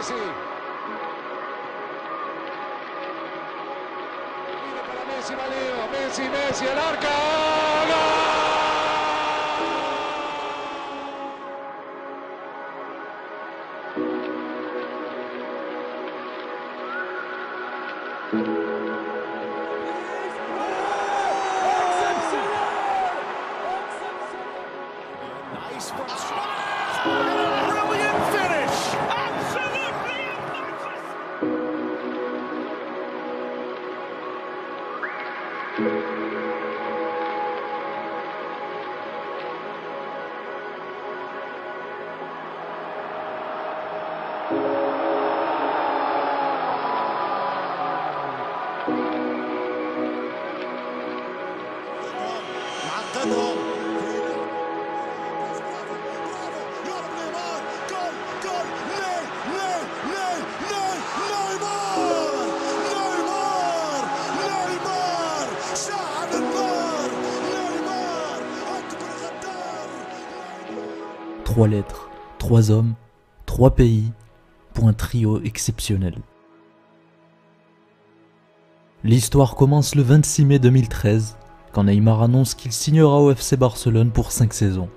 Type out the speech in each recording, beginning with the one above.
Messi. Pide para Messi, va Leo. Messi, el arca. Brilliant finish! Absolutely معقدهم Trois lettres, trois hommes, trois pays, pour un trio exceptionnel. L'histoire commence le 26 mai 2013, quand Neymar annonce qu'il signera au FC Barcelone pour 5 saisons.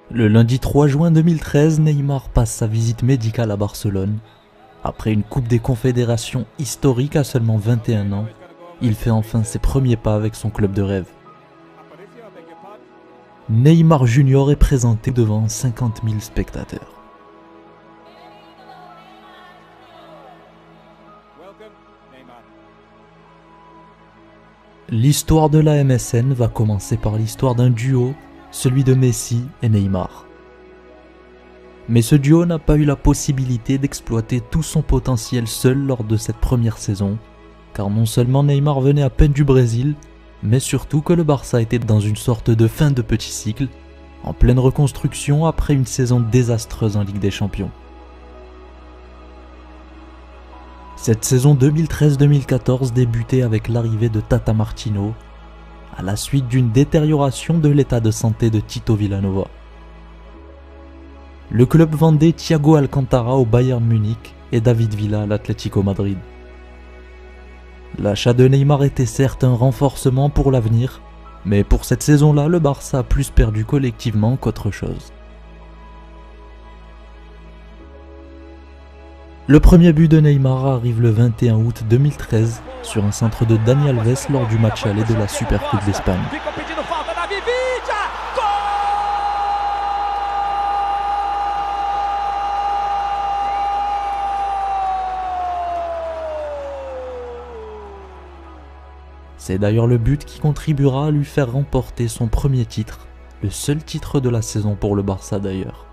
Le lundi 3 juin 2013, Neymar passe sa visite médicale à Barcelone. Après une Coupe des Confédérations historique à seulement 21 ans, il fait enfin ses premiers pas avec son club de rêve. Neymar Junior est présenté devant 50 000 spectateurs. L'histoire de la MSN va commencer par l'histoire d'un duo, celui de Messi et Neymar. Mais ce duo n'a pas eu la possibilité d'exploiter tout son potentiel seul lors de cette première saison, car non seulement Neymar venait à peine du Brésil, mais surtout que le Barça était dans une sorte de fin de petit cycle, en pleine reconstruction après une saison désastreuse en Ligue des Champions. Cette saison 2013-2014 débutait avec l'arrivée de Tata Martino, à la suite d'une détérioration de l'état de santé de Tito Vilanova. Le club vendait Thiago Alcantara au Bayern Munich et David Villa à l'Atlético Madrid. L'achat de Neymar était certes un renforcement pour l'avenir, mais pour cette saison-là, le Barça a plus perdu collectivement qu'autre chose. Le premier but de Neymar arrive le 21 août 2013 sur un centre de Dani Alves lors du match aller de la Supercoupe d'Espagne. C'est d'ailleurs le but qui contribuera à lui faire remporter son premier titre, le seul titre de la saison pour le Barça d'ailleurs.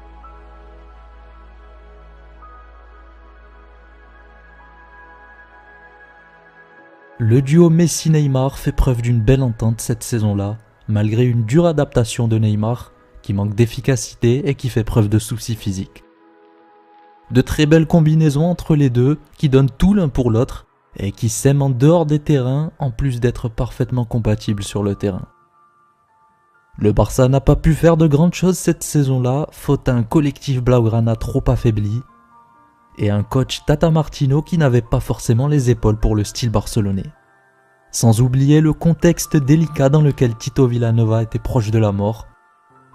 Le duo Messi-Neymar fait preuve d'une belle entente cette saison-là, malgré une dure adaptation de Neymar, qui manque d'efficacité et qui fait preuve de soucis physiques. De très belles combinaisons entre les deux, qui donnent tout l'un pour l'autre, et qui s'aiment en dehors des terrains en plus d'être parfaitement compatibles sur le terrain. Le Barça n'a pas pu faire de grandes choses cette saison-là, faute à un collectif blaugrana trop affaibli et un coach Tata Martino qui n'avait pas forcément les épaules pour le style barcelonais. Sans oublier le contexte délicat dans lequel Tito Vilanova était proche de la mort,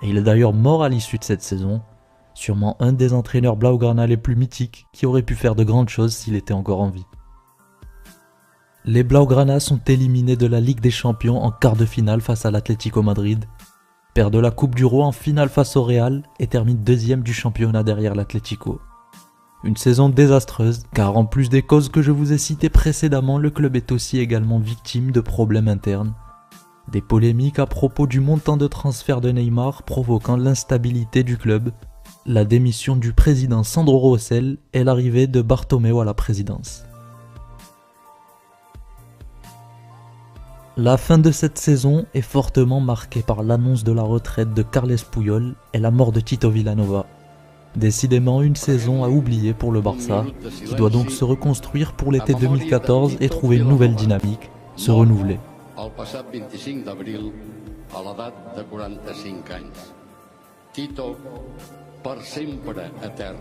et il est d'ailleurs mort à l'issue de cette saison, sûrement un des entraîneurs blaugrana les plus mythiques qui aurait pu faire de grandes choses s'il était encore en vie. Les Blaugrana sont éliminés de la Ligue des Champions en quart de finale face à l'Atlético Madrid, perdent la Coupe du Roi en finale face au Real et terminent deuxième du championnat derrière l'Atlético. Une saison désastreuse, car en plus des causes que je vous ai citées précédemment, le club est aussi également victime de problèmes internes. Des polémiques à propos du montant de transfert de Neymar provoquant l'instabilité du club, la démission du président Sandro Rosell et l'arrivée de Bartomeu à la présidence. La fin de cette saison est fortement marquée par l'annonce de la retraite de Carles Puyol et la mort de Tito Vilanova. Décidément une saison à oublier pour le Barça, qui doit donc se reconstruire pour l'été 2014 et trouver une nouvelle dynamique, se renouveler. El passat 25 d'abril, a l'edat de 45 anys. Tito per sempre eterna.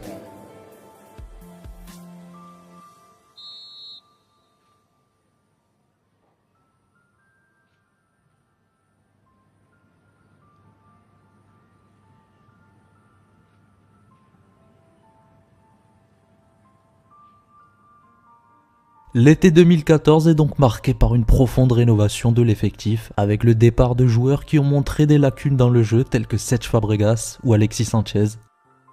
L'été 2014 est donc marqué par une profonde rénovation de l'effectif, avec le départ de joueurs qui ont montré des lacunes dans le jeu tels que Cesc Fabregas ou Alexis Sanchez,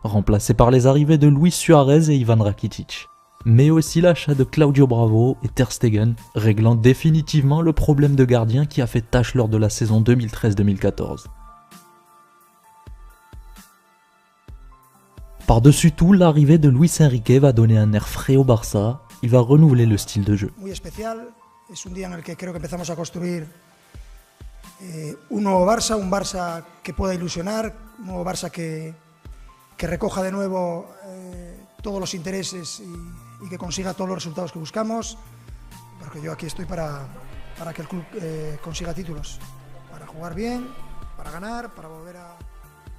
remplacés par les arrivées de Luis Suarez et Ivan Rakitic. Mais aussi l'achat de Claudio Bravo et Ter Stegen, réglant définitivement le problème de gardien qui a fait tâche lors de la saison 2013-2014. Par-dessus tout, l'arrivée de Luis Enrique va donner un air frais au Barça. Il va renouveler le style de jeu. Muy especial, es un día en el que creo que empezamos a construir un nuevo Barça, un Barça que pueda ilusionar, un nuevo Barça que recoja de nuevo todos los intereses y que consiga todos los resultados que buscamos, porque yo aquí estoy para que el club consiga títulos, para jugar bien, para ganar, para volver a...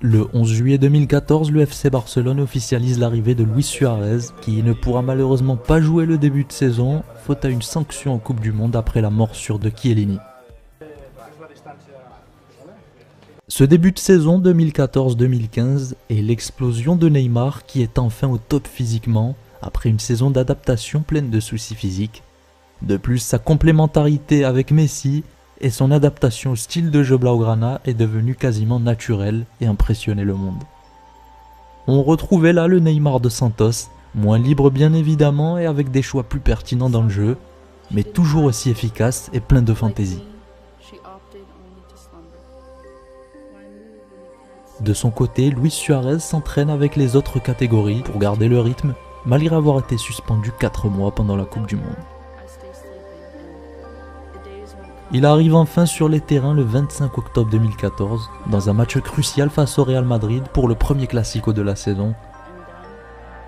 Le 11 juillet 2014, le FC Barcelone officialise l'arrivée de Luis Suarez, qui ne pourra malheureusement pas jouer le début de saison, faute à une sanction en Coupe du Monde après la morsure de Chiellini. Ce début de saison 2014-2015 est l'explosion de Neymar qui est enfin au top physiquement, après une saison d'adaptation pleine de soucis physiques. De plus, sa complémentarité avec Messi et son adaptation au style de jeu Blaugrana est devenue quasiment naturelle et impressionnait le monde. On retrouvait là le Neymar de Santos, moins libre bien évidemment et avec des choix plus pertinents dans le jeu, mais toujours aussi efficace et plein de fantaisie. De son côté, Luis Suarez s'entraîne avec les autres catégories pour garder le rythme, malgré avoir été suspendu 4 mois pendant la Coupe du Monde. Il arrive enfin sur les terrains le 25 octobre 2014, dans un match crucial face au Real Madrid pour le premier classico de la saison.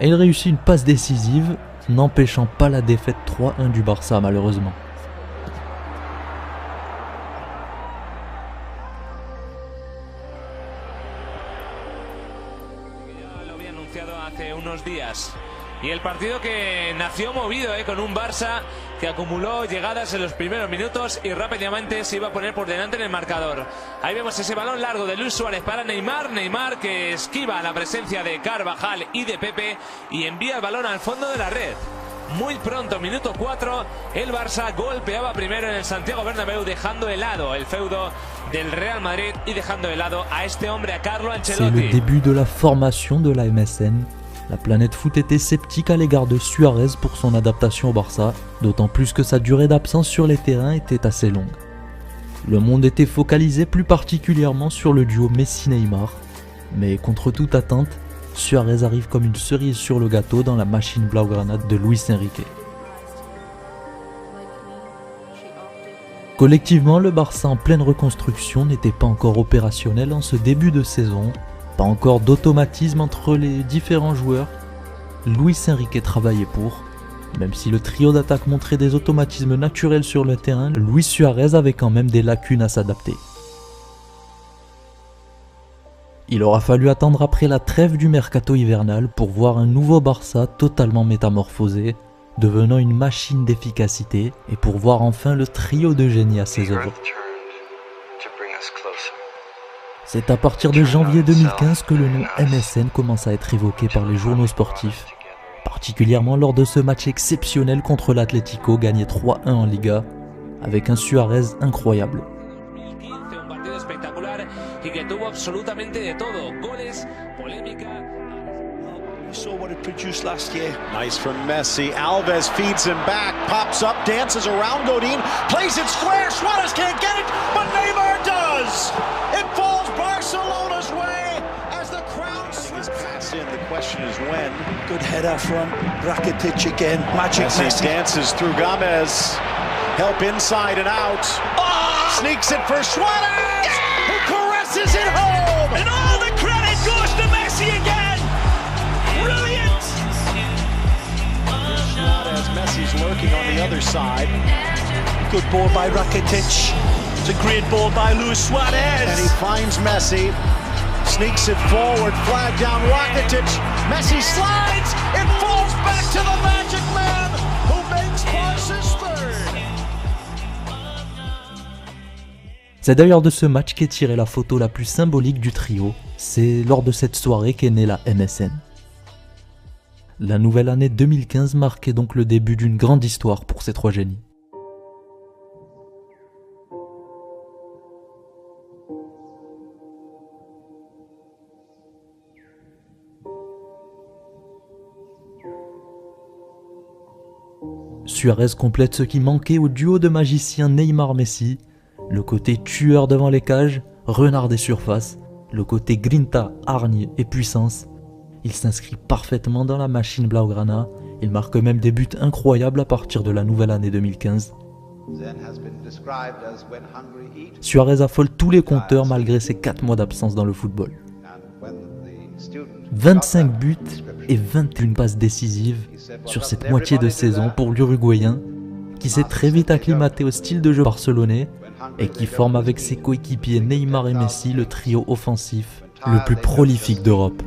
Et il réussit une passe décisive, n'empêchant pas la défaite 3-1 du Barça malheureusement. Y el partido que nació movido con un Barça que acumuló llegadas en los primeros minutos y rápidamente se iba a poner por delante en el marcador. Ahí vemos ese balón largo de Luis Suárez para Neymar. Neymar que esquiva la presencia de Carvajal y de Pepe y envía el balón al fondo de la red. Muy pronto, minuto 4, el Barça golpeaba primero en el Santiago Bernabéu, dejando helado el feudo del Real Madrid y dejando helado a este hombre, a Carlo Ancelotti. C'est le début de la formation de la MSN. La planète foot était sceptique à l'égard de Suarez pour son adaptation au Barça, d'autant plus que sa durée d'absence sur les terrains était assez longue. Le monde était focalisé plus particulièrement sur le duo Messi-Neymar, mais contre toute attente, Suarez arrive comme une cerise sur le gâteau dans la machine Blaugrana de Luis Enrique. Collectivement, le Barça en pleine reconstruction n'était pas encore opérationnel en ce début de saison. Pas encore d'automatisme entre les différents joueurs. Luis Enrique travaillait pour. Même si le trio d'attaque montrait des automatismes naturels sur le terrain, Luis Suarez avait quand même des lacunes à s'adapter. Il aura fallu attendre après la trêve du mercato hivernal pour voir un nouveau Barça totalement métamorphosé, devenant une machine d'efficacité, et pour voir enfin le trio de génie à ses œuvres. C'est à partir de janvier 2015 que le nom MSN commence à être évoqué par les journaux sportifs, particulièrement lors de ce match exceptionnel contre l'Atlético gagné 3-1 en Liga, avec un Suarez incroyable. We saw what it produced last year. Nice from Messi. Alves feeds him back, pops up, dances around Godin, plays it square. Suarez can't get it, but Neymar does. It falls Barcelona's way as the crowd swings pass in. The question is when. Good header from Rakitic again. Magic Messi dances through Gomez. Help inside and out. Oh! Sneaks it for Suarez, who caresses it home. and all the credit goes to Messi again. Brilliant! Suarez, Messi's lurking on the other side. Good ball by Rakitic. It's a great ball by Luis Suarez. And he finds Messi. Sneaks it forward, flag down Rakitic. Messi slides, it falls back to the Magic Man, who makes Barca's third. C'est d'ailleurs de ce match qu'est tirée la photo la plus symbolique du trio. C'est lors de cette soirée qu'est née la MSN. La nouvelle année 2015 marquait donc le début d'une grande histoire pour ces trois génies. Suarez complète ce qui manquait au duo de magiciens Neymar-Messi, le côté tueur devant les cages, renard des surfaces, le côté grinta, hargne et puissance. Il s'inscrit parfaitement dans la machine blaugrana, il marque même des buts incroyables à partir de la nouvelle année 2015. Suarez affole tous les compteurs malgré ses 4 mois d'absence dans le football. 25 buts et 21 passes décisives sur cette moitié de saison pour l'Uruguayen, qui s'est très vite acclimaté au style de jeu barcelonais et qui forme avec ses coéquipiers Neymar et Messi le trio offensif le plus prolifique d'Europe.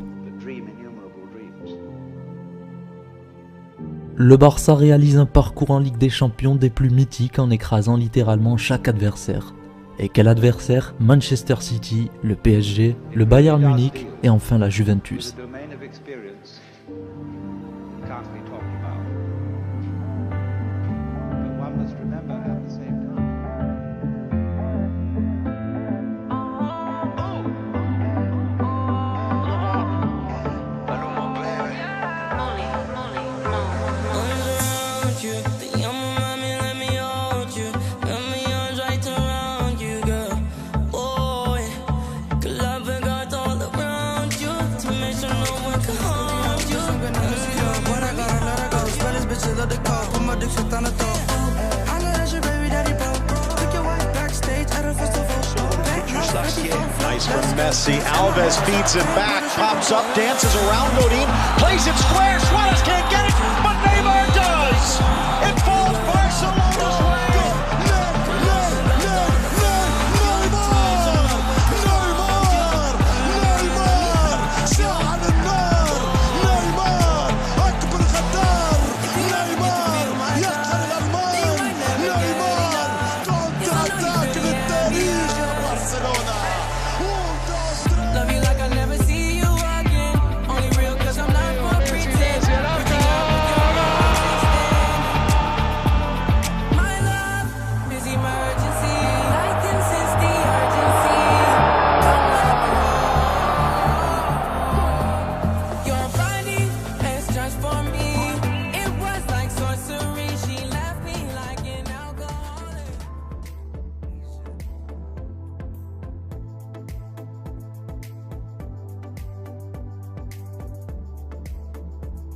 Le Barça réalise un parcours en Ligue des Champions des plus mythiques en écrasant littéralement chaque adversaire. Et quel adversaire? Manchester City, le PSG, le Bayern Munich et enfin la Juventus. Nice from Messi. Alves feeds him back, pops up, dances around Godin, plays it square. Suarez can't get it, but Neymar does. It falls Barcelona's way.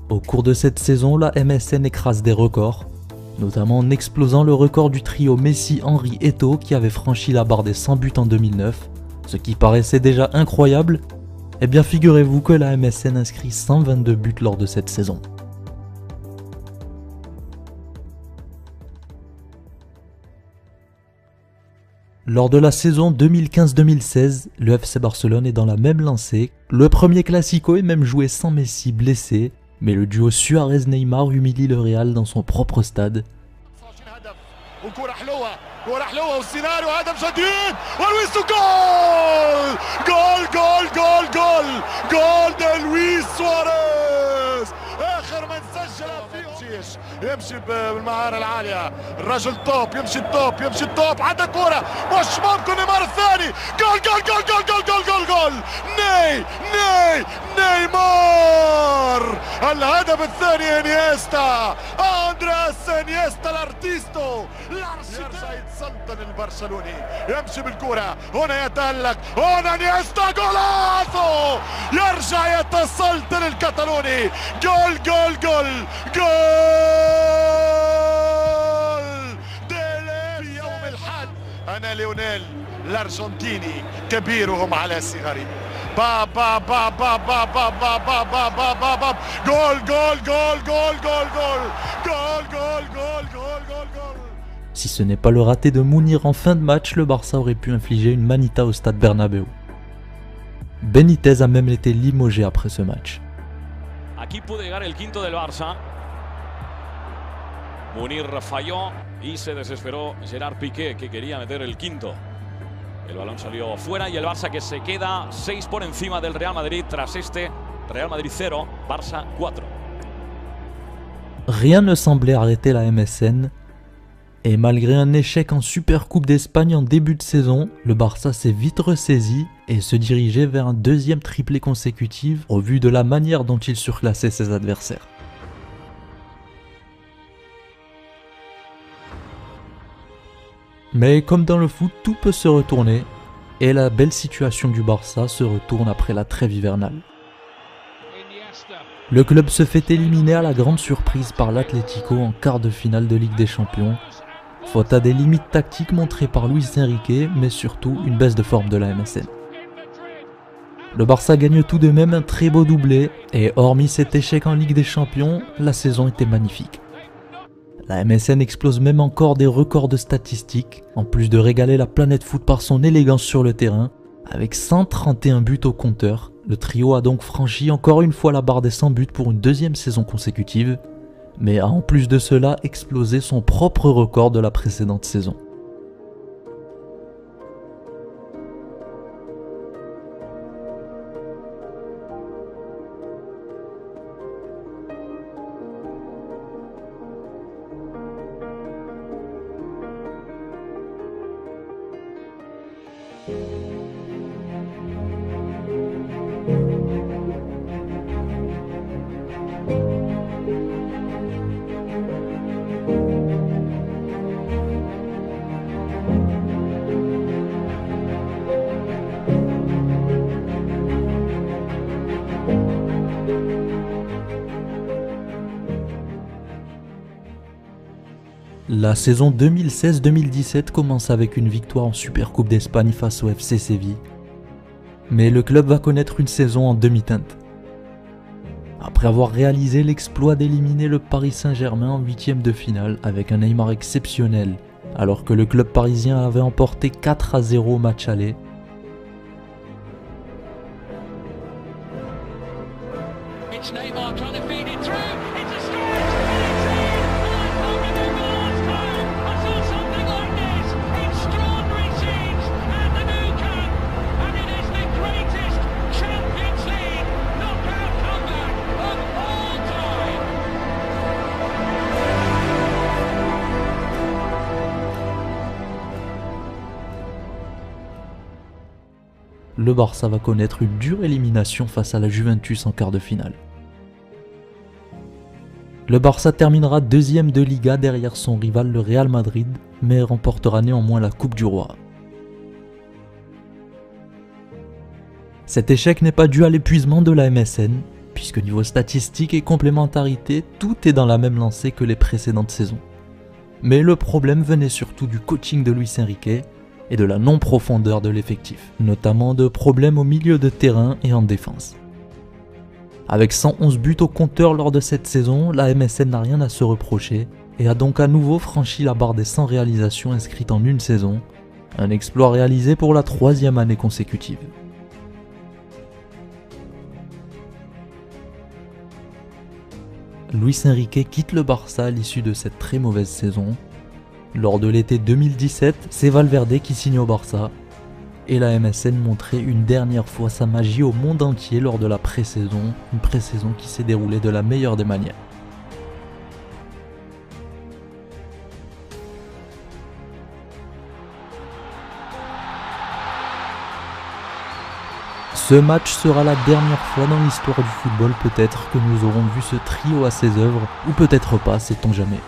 Au cours de cette saison, la MSN écrase des records, notamment en explosant le record du trio Messi, Henry, Eto'o qui avait franchi la barre des 100 buts en 2009, ce qui paraissait déjà incroyable. Eh bien figurez-vous que la MSN inscrit 122 buts lors de cette saison. Lors de la saison 2015-2016, le FC Barcelone est dans la même lancée. Le premier Classico est même joué sans Messi blessé, mais le duo Suarez-Neymar humilie le Real dans son propre stade. يمشي بالمهارة العالية، الرجل توب، يمشي التوب، يمشي التوب، عندها كورة، مش ممكن نيمار الثاني، جول جول جول جول جول جول جول جول، نيمار، الهدف الثاني انيستا، اندرياس انيستا الارتيستو، يرجع يتسلطن البرشلوني، يمشي بالكورة، هنا يتألق، هنا انيستا جولاسو، يرجع يتسلطن الكتالوني، جول جول جول جول. في يوم الحد أنا ليونيل الأرجنتيني كبيرهم على صغري با با با با با با با با با با با با جول جول جول جول جول جول جول جول جول جول جول. Si ce n'est pas le raté de Mounir en fin de match, le Barça aurait pu infliger une manita au stade Bernabéu. Benitez a même été limogé après ce match. Aquí puede llegar el quinto del Barça. Munir falló y se desesperó Gerard Piqué, que quería meter el quinto. El balón salió fuera y el Barça que se queda 6 por encima del Real Madrid tras este Real Madrid 0, Barça 4. Rien ne semblait arrêter la MSN. Et malgré un échec en Supercoupe d'Espagne en début de saison, le Barça s'est vite ressaisi et se dirigeait vers un deuxième triplé consécutif au vu de la manière dont il surclassait ses adversaires. Mais comme dans le foot, tout peut se retourner et la belle situation du Barça se retourne après la trêve hivernale. Le club se fait éliminer à la grande surprise par l'Atlético en quart de finale de Ligue des Champions, faute à des limites tactiques montrées par Luis Enrique, mais surtout une baisse de forme de la MSN. Le Barça gagne tout de même un très beau doublé, et hormis cet échec en Ligue des Champions, la saison était magnifique. La MSN explose même encore des records de statistiques, en plus de régaler la planète foot par son élégance sur le terrain, avec 131 buts au compteur. Le trio a donc franchi encore une fois la barre des 100 buts pour une deuxième saison consécutive, mais a en plus de cela explosé son propre record de la précédente saison. La saison 2016-2017 commence avec une victoire en Supercoupe d'Espagne face au FC Séville. Mais le club va connaître une saison en demi-teinte. Après avoir réalisé l'exploit d'éliminer le Paris Saint-Germain en 8e de finale avec un Neymar exceptionnel, alors que le club parisien avait emporté 4-0 au match aller, It's Neymar trying to feed it through. It's a strike. I saw something like this. Extraordinary scenes at the Nou Camp, and it is the greatest Champions League knockout comeback of all time. le Barça va connaître une dure élimination face à la Juventus en quart de finale. Le Barça terminera deuxième de Liga derrière son rival le Real Madrid, mais remportera néanmoins la Coupe du Roi. Cet échec n'est pas dû à l'épuisement de la MSN, puisque niveau statistique et complémentarité, tout est dans la même lancée que les précédentes saisons. Mais le problème venait surtout du coaching de Luis Enrique et de la non-profondeur de l'effectif, notamment de problèmes au milieu de terrain et en défense. Avec 111 buts au compteur lors de cette saison, la MSN n'a rien à se reprocher et a donc à nouveau franchi la barre des 100 réalisations inscrites en une saison, un exploit réalisé pour la 3e année consécutive. Luis Enrique quitte le Barça à l'issue de cette très mauvaise saison. Lors de l'été 2017, c'est Valverde qui signe au Barça, et la MSN montrait une dernière fois sa magie au monde entier lors de la pré-saison, une pré-saison qui s'est déroulée de la meilleure des manières. Ce match sera la dernière fois dans l'histoire du football peut-être que nous aurons vu ce trio à ses œuvres, ou peut-être pas, sait-on jamais.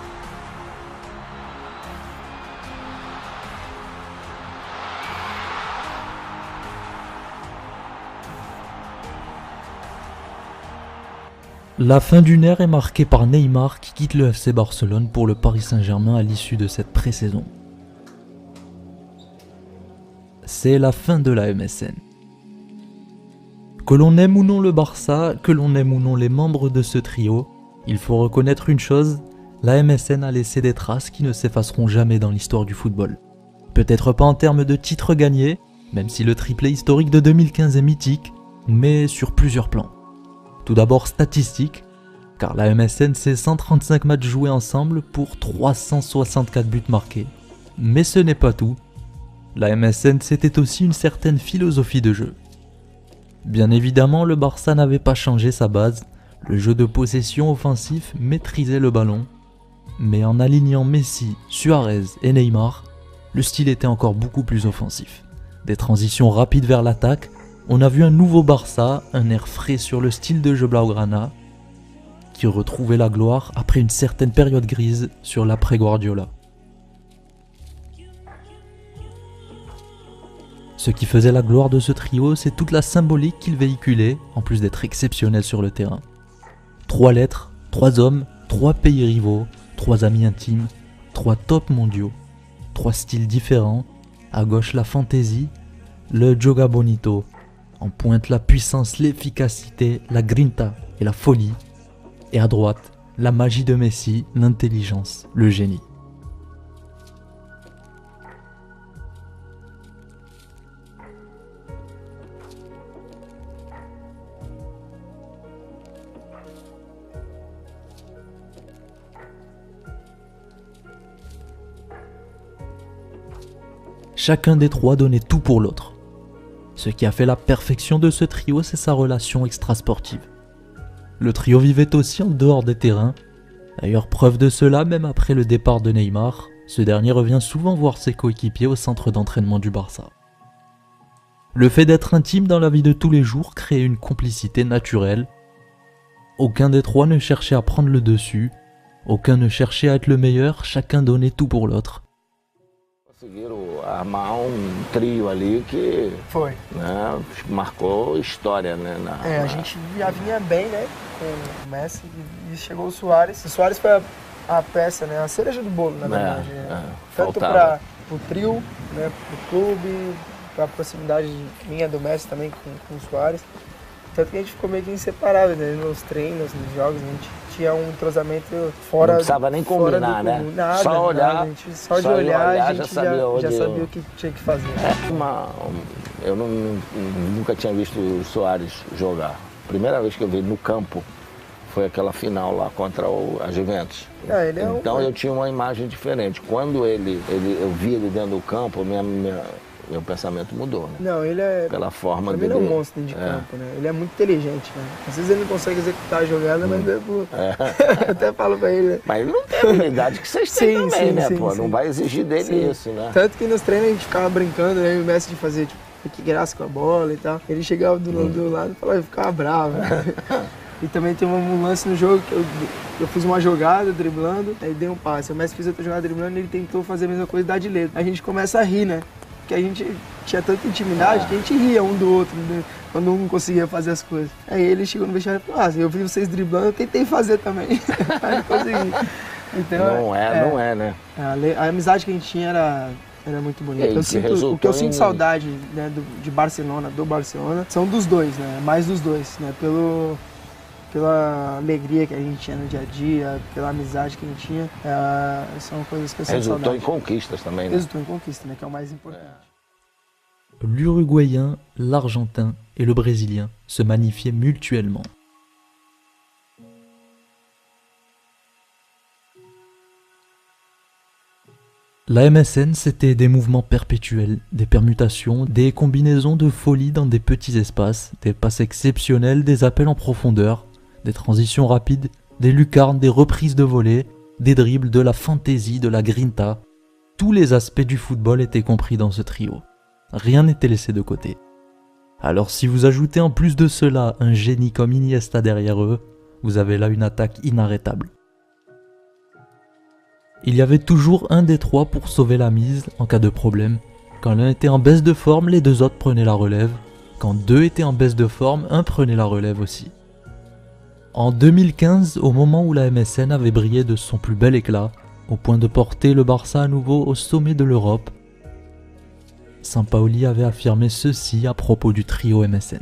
La fin d'une ère est marquée par Neymar qui quitte le FC Barcelone pour le Paris Saint-Germain à l'issue de cette pré-saison. C'est la fin de la MSN. Que l'on aime ou non le Barça, que l'on aime ou non les membres de ce trio, il faut reconnaître une chose, la MSN a laissé des traces qui ne s'effaceront jamais dans l'histoire du football. Peut-être pas en termes de titres gagnés, même si le triplé historique de 2015 est mythique, mais sur plusieurs plans. Tout d'abord statistique, car la MSN c'est 135 matchs joués ensemble pour 364 buts marqués. Mais ce n'est pas tout, la MSN c'était aussi une certaine philosophie de jeu. Bien évidemment, le Barça n'avait pas changé sa base, le jeu de possession offensif maîtrisait le ballon, mais en alignant Messi, Suarez et Neymar, le style était encore beaucoup plus offensif. Des transitions rapides vers l'attaque, on a vu un nouveau Barça, un air frais sur le style de jeu Blaugrana, qui retrouvait la gloire après une certaine période grise sur l'après-Guardiola. Ce qui faisait la gloire de ce trio, c'est toute la symbolique qu'il véhiculait, en plus d'être exceptionnel sur le terrain. 3 lettres, 3 hommes, 3 pays rivaux, 3 amis intimes, 3 tops mondiaux, 3 styles différents, à gauche la fantaisie, le joga bonito, en pointe la puissance, l'efficacité, la grinta et la folie, et à droite, la magie de Messi, l'intelligence, le génie. Chacun des trois donnait tout pour l'autre. Ce qui a fait la perfection de ce trio, c'est sa relation extrasportive. Le trio vivait aussi en dehors des terrains. D'ailleurs, preuve de cela, même après le départ de Neymar, ce dernier revient souvent voir ses coéquipiers au centre d'entraînement du Barça. Le fait d'être intime dans la vie de tous les jours créait une complicité naturelle. Aucun des trois ne cherchait à prendre le dessus, aucun ne cherchait à être le meilleur, chacun donnait tout pour l'autre. Conseguiram armar trio ali que Foi. né, marcou história, né? A gente já vinha bem, né? Com o Messi e chegou o Suárez. O Suárez foi a peça, né? A cereja do bolo, na verdade. Tanto para o trio, né? Para o clube, para a proximidade minha do Messi também com o Suárez. Tanto que a gente ficou meio que inseparável, né? Nos treinos, nos jogos, a gente tinha um entrosamento fora. Não precisava nem combinar, né? Nada, só olhar, nada. Só de olhar a gente já sabia o que tinha que fazer. Eu nunca tinha visto o Suárez jogar. A primeira vez que eu vi no campo foi aquela final lá contra a Juventus. Então eu tinha uma imagem diferente. Quando eu vi ele dentro do campo, meu pensamento mudou, né? Não, ele é... Pela forma dele. Ele é um monstro dentro de campo, né? Ele é muito inteligente, né? Às vezes ele não consegue executar a jogada, mas eu até falo pra ele, né? Mas ele não tem a habilidade que vocês têm também, né, pô? Não vai exigir dele isso, né? Tanto que nos treinos a gente ficava brincando, né? O Messi de fazer, tipo, que graça com a bola e tal. Ele chegava do lado e falava, eu ficava bravo. E também tem um lance no jogo que eu fiz uma jogada driblando, aí dei um passe. O Messi fez outra jogada driblando e ele tentou fazer a mesma coisa e dar de letra. A gente começa a rir, né? Porque a gente tinha tanta intimidade que a gente ria um do outro, né? Quando um não conseguia fazer as coisas. Aí ele chegou no vestiário e falou, eu vi vocês driblando, eu tentei fazer também. Aí não consegui. Então, não é, né? A amizade que a gente tinha era muito bonita. O que eu sinto saudade, né, do Barcelona, são dos dois, né? Mais dos dois, né? Pela alegria que a gente tinha no dia a dia, pela amizade que a gente tinha, são coisas que eu sinto saudade. Resultou em conquistas também, né? Resultou em conquistas, né? Que é o mais importante. L'Uruguayen, l'Argentin et le Brésilien se magnifiaient mutuellement. La MSN, c'était des mouvements perpétuels, des permutations, des combinaisons de folie dans des petits espaces, des passes exceptionnelles, des appels en profondeur, des transitions rapides, des lucarnes, des reprises de volée, des dribbles, de la fantaisie, de la grinta. Tous les aspects du football étaient compris dans ce trio. Rien n'était laissé de côté. Alors si vous ajoutez en plus de cela un génie comme Iniesta derrière eux, vous avez là une attaque inarrêtable. Il y avait toujours un des trois pour sauver la mise en cas de problème. Quand l'un était en baisse de forme, les deux autres prenaient la relève. Quand deux étaient en baisse de forme, un prenait la relève aussi. En 2015, au moment où la MSN avait brillé de son plus bel éclat, au point de porter le Barça à nouveau au sommet de l'Europe, Sampaoli avait affirmé ceci à propos du trio MSN.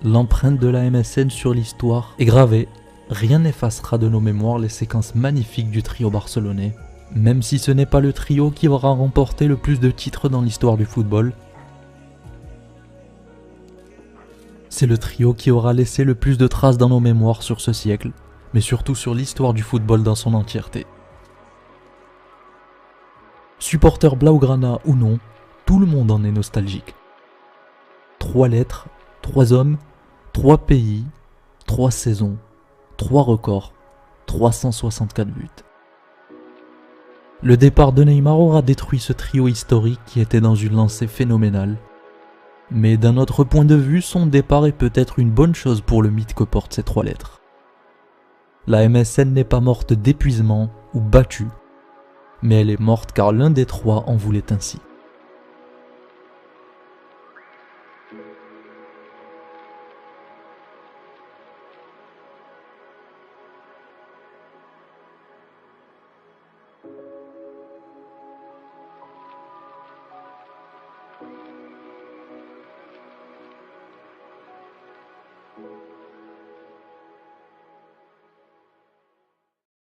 l'empreinte de la MSN sur l'histoire est gravée. Rien n'effacera de nos mémoires les séquences magnifiques du trio barcelonais, même si ce n'est pas le trio qui aura remporté le plus de titres dans l'histoire du football. C'est le trio qui aura laissé le plus de traces dans nos mémoires sur ce siècle, mais surtout sur l'histoire du football dans son entièreté. Supporter Blaugrana ou non, tout le monde en est nostalgique. 3 lettres, 3 hommes, 3 pays, 3 saisons, 3 records, 364 buts. Le départ de Neymar aura détruit ce trio historique qui était dans une lancée phénoménale. Mais d'un autre point de vue, son départ est peut-être une bonne chose pour le mythe que portent ces 3 lettres. La MSN n'est pas morte d'épuisement ou battue, mais elle est morte car l'un des 3 en voulait ainsi.